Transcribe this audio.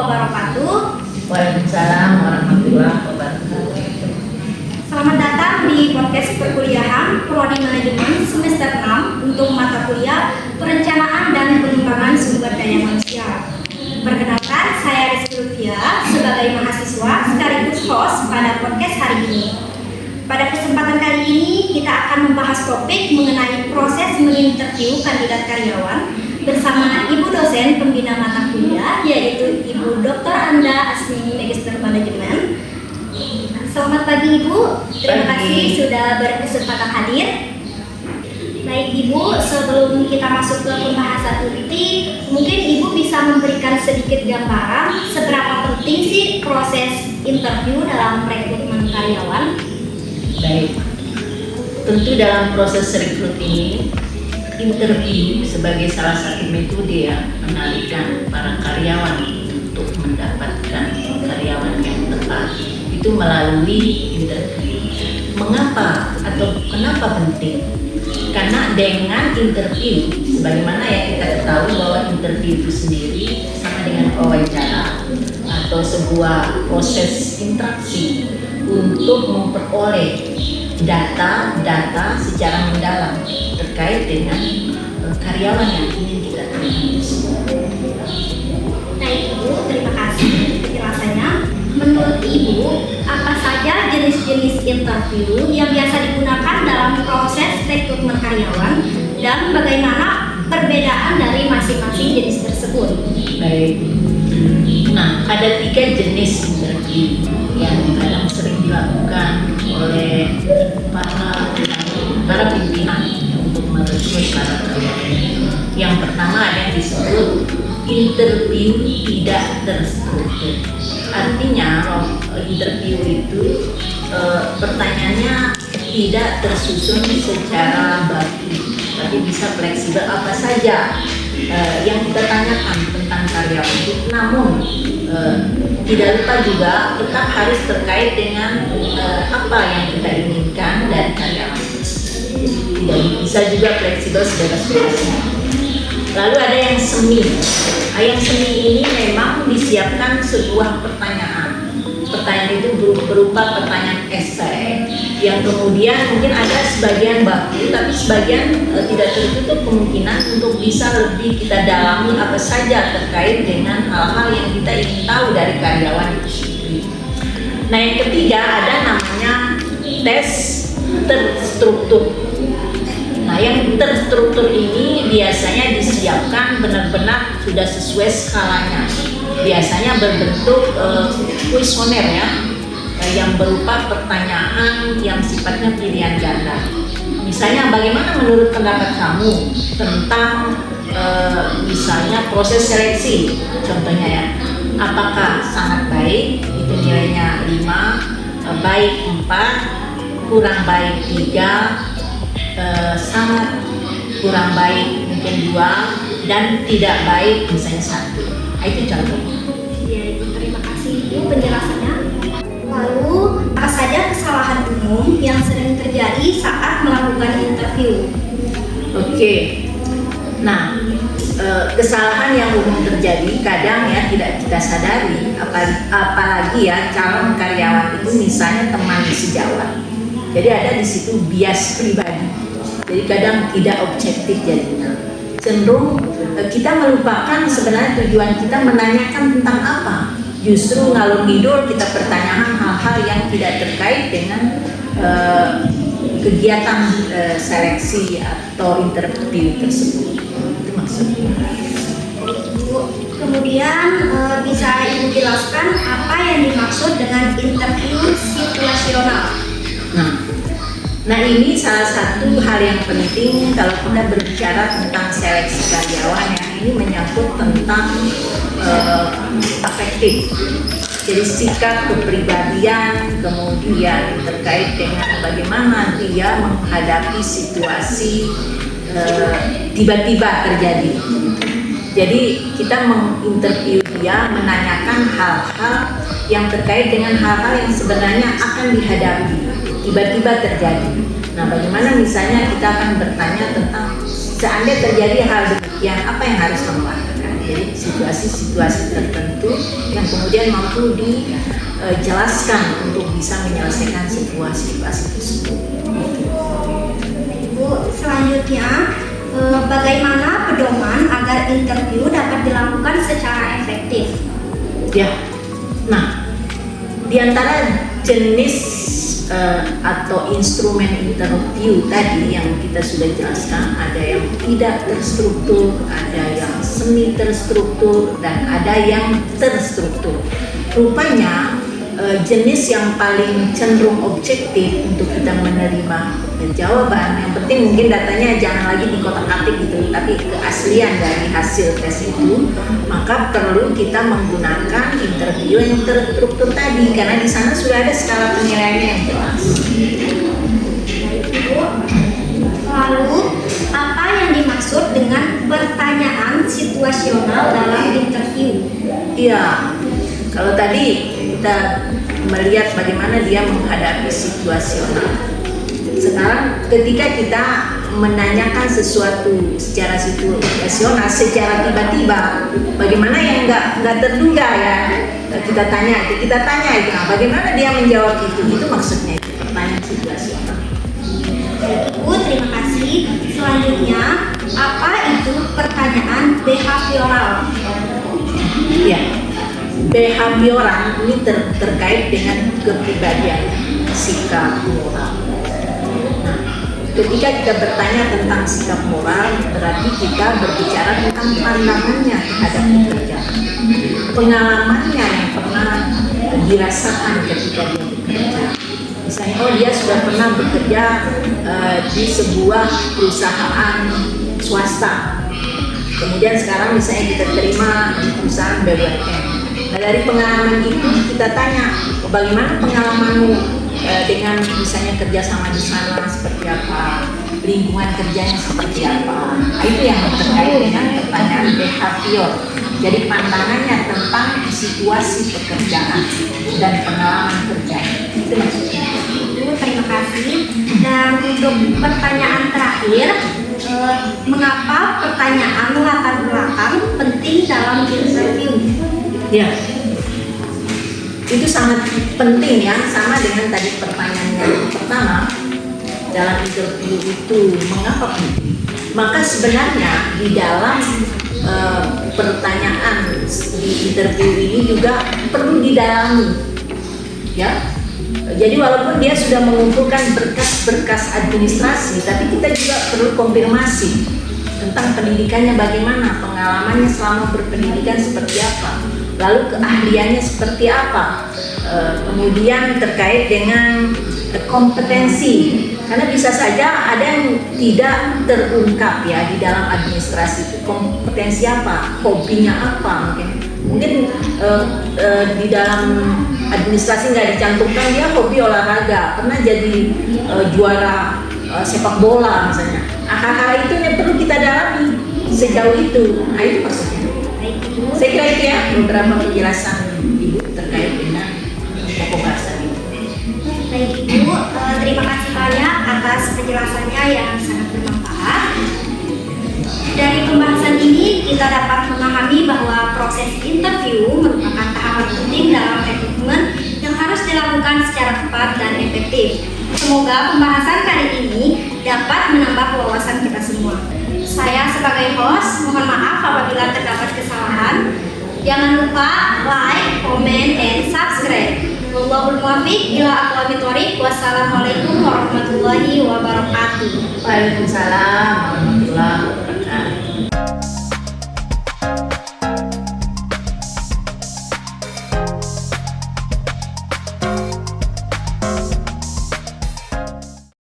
wabarakatuh. Waalaikumsalam warahmatullahi wabarakatuh. Selamat datang di podcast perkuliahan Prodi Manajemen semester 6 untuk mata kuliah Perencanaan dan Pengembangan Sumber Daya Manusia. Perkenalkan, saya Rizky Lutfia sebagai mahasiswa sekaligus host pada podcast hari ini. Pada kesempatan kali ini kita akan membahas topik mengenai proses menginterview kandidat karyawan bersama Ibu dosen pembina mata kuliah, yaitu Ibu Dr. Anda Asmi, Magister Manajemen. Selamat pagi Ibu, terima kasih sudah berkesempatan hadir. Baik Ibu, sebelum kita masuk ke pembahasan inti, mungkin Ibu bisa memberikan sedikit gambaran seberapa penting sih proses interview dalam rekrutmen karyawan? Baik, tentu dalam proses rekrut ini, interview sebagai salah satu metode yang mengenalikan para karyawan untuk mendapatkan karyawan yang tepat itu melalui interview. Mengapa atau kenapa penting? Karena dengan interview, sebagaimana yang kita ketahui bahwa interview itu sendiri sama dengan wawancara atau sebuah proses interaksi untuk memperoleh data secara mendalam terkait dengan karyawan yang ingin kita terima. Baik Ibu, terima kasih penjelasannya. Menurut Ibu, apa saja jenis-jenis interview yang biasa digunakan dalam proses rekrutmen karyawan dan bagaimana perbedaan dari masing-masing jenis tersebut? Baik. Nah, ada 3 jenis interview yang kadang sering dilakukan oleh para pimpinan untuk merekrut para karyawan. Yang pertama ada yang disebut interview tidak terstruktur. Artinya interview itu pertanyaannya tidak tersusun secara baku, tapi bisa fleksibel apa saja yang kita tanyakan tentang karyawan itu. Namun tidak lupa juga tetap harus terkait dengan apa yang kita inginkan dari karyawan. Tidak bisa juga fleksibel sebebas-bebasnya. Lalu ada yang semi. Yang semi ini memang disiapkan sebuah pertanyaan. Pertanyaan itu berupa pertanyaan esai yang kemudian mungkin ada sebagian baku, tapi sebagian tidak tertutup kemungkinan untuk bisa lebih kita dalami apa saja terkait dengan hal-hal yang kita ingin tahu dari karyawan itu sendiri. Nah, yang ketiga ada namanya tes terstruktur. Nah, yang terstruktur ini biasanya disiapkan benar-benar sudah sesuai skalanya. Biasanya berbentuk kuesioner ya, yang berupa pertanyaan yang sifatnya pilihan ganda. Misalnya, bagaimana menurut pendapat kamu tentang misalnya proses seleksi? Contohnya ya, apakah sangat baik, itu nilainya 5, baik 4, kurang baik 3, sangat kurang baik mungkin 2, dan tidak baik misalnya 1. Nah, itu contohnya. Ya Ibu, terima kasih Ibu penjelasannya. Lalu, apa saja kesalahan umum yang sering terjadi saat melakukan interview? Oke. Nah, kesalahan yang umum terjadi kadang ya tidak kita sadari, apalagi ya calon karyawan itu misalnya teman sejawat. Jadi ada di situ bias pribadi. Jadi kadang tidak objektif jadinya. Cenderung kita melupakan sebenarnya tujuan kita menanyakan tentang apa. Justru ngalor ngidul kita pertanyaan hal-hal yang tidak terkait dengan kegiatan seleksi atau interview tersebut. Itu maksudnya. Kemudian bisa Ibu jelaskan apa yang dimaksud dengan interview situasional? Nah, ini salah satu hal yang penting kalau kita berbicara tentang seleksi karyawan ya. Ini menyangkut tentang afektif. Jadi sikap, kepribadian, kemudian terkait dengan bagaimana dia menghadapi situasi tiba-tiba terjadi. Jadi kita menginterview dia, menanyakan hal-hal yang terkait dengan hal-hal yang sebenarnya akan dihadapi, tiba-tiba terjadi. Nah, bagaimana misalnya kita akan bertanya tentang seandainya terjadi hal demikian, apa yang harus kamu lakukan? Jadi situasi-situasi tertentu yang kemudian mampu dijelaskan untuk bisa menyelesaikan situasi tersebut. Ibu, selanjutnya bagaimana pedoman agar interview dapat dilakukan secara efektif? Ya, nah di antara jenis atau instrumen interview tadi yang kita sudah jelaskan, ada yang tidak terstruktur, ada yang semi terstruktur, dan ada yang terstruktur. Rupanya jenis yang paling cenderung objektif untuk kita menerima jawaban, yang penting mungkin datanya jangan lagi di kotak-atik gitu, tapi keaslian dari hasil tes itu, maka perlu kita menggunakan interview yang terstruktur tadi, karena di sana sudah ada skala penilaiannya yang jelas. Ibu, lalu apa yang dimaksud dengan pertanyaan situasional dalam interview? Iya, kalau tadi kita melihat bagaimana dia menghadapi situasional. Sekarang ketika kita menanyakan sesuatu secara situasional, secara tiba-tiba, bagaimana yang nggak terduga ya, kita tanya itu, nah, bagaimana dia menjawab itu maksudnya itu pertanyaan situasional. Ibu, terima kasih. Selanjutnya, apa itu pertanyaan behavioral? Ya, behavioral ini terkait dengan kepribadian, sikap, moral. Ketika kita bertanya tentang sikap moral, berarti kita berbicara tentang pandangannya terhadap pekerjaan, pengalamannya yang pernah dirasakan ketika dia bekerja. Misalnya, oh dia sudah pernah bekerja di sebuah perusahaan swasta, kemudian sekarang misalnya kita terima di perusahaan BUMN. Nah, dari pengalaman itu kita tanya, bagaimana pengalamanmu dengan misalnya kerjasama di sana seperti apa, lingkungan kerjanya seperti apa. Nah, itu yang terkait dengan pertanyaan behavior. Jadi pandangannya tentang situasi pekerjaan dan pengalaman kerja. Itu maksudnya. Terima kasih. Dan untuk pertanyaan terakhir, mengapa pertanyaan latar belakang penting dalam interview? Ya, itu sangat penting ya, sama dengan tadi pertanyaan yang pertama dalam interview itu mengapa penting. Maka sebenarnya di dalam pertanyaan di interview ini juga perlu didalami, ya. Jadi walaupun dia sudah mengumpulkan berkas-berkas administrasi, tapi kita juga perlu konfirmasi tentang pendidikannya bagaimana, pengalamannya selama berpendidikan seperti apa, lalu keahliannya seperti apa, kemudian terkait dengan kompetensi, karena bisa saja ada yang tidak terungkap ya di dalam administrasi itu, kompetensi apa, hobinya apa, mungkin di dalam administrasi nggak dicantumkan dia hobi olahraga, pernah jadi juara sepak bola misalnya. Hal-hal itu yang perlu kita dalami sejauh itu. Nah, itu maksudnya. Saya kira itu ya beberapa penjelasan Ibu terkait dengan pokok bahasa ini. Baik Ibu, terima kasih banyak atas penjelasannya yang sangat bermanfaat. Dari pembahasan ini kita dapat memahami bahwa proses interview merupakan tahapan penting dalam rekrutmen yang harus dilakukan secara tepat dan efektif. Semoga pembahasan kali ini dapat menambah wawasan kita semua. Saya sebagai host mohon maaf apabila terdapat kesalahan. Jangan lupa like, comment, and subscribe. Wallahul muwaffiq ila aqwamit thoriq. Wassalamualaikum warahmatullahi wabarakatuh. Waalaikumsalam warahmatullahi wabarakatuh.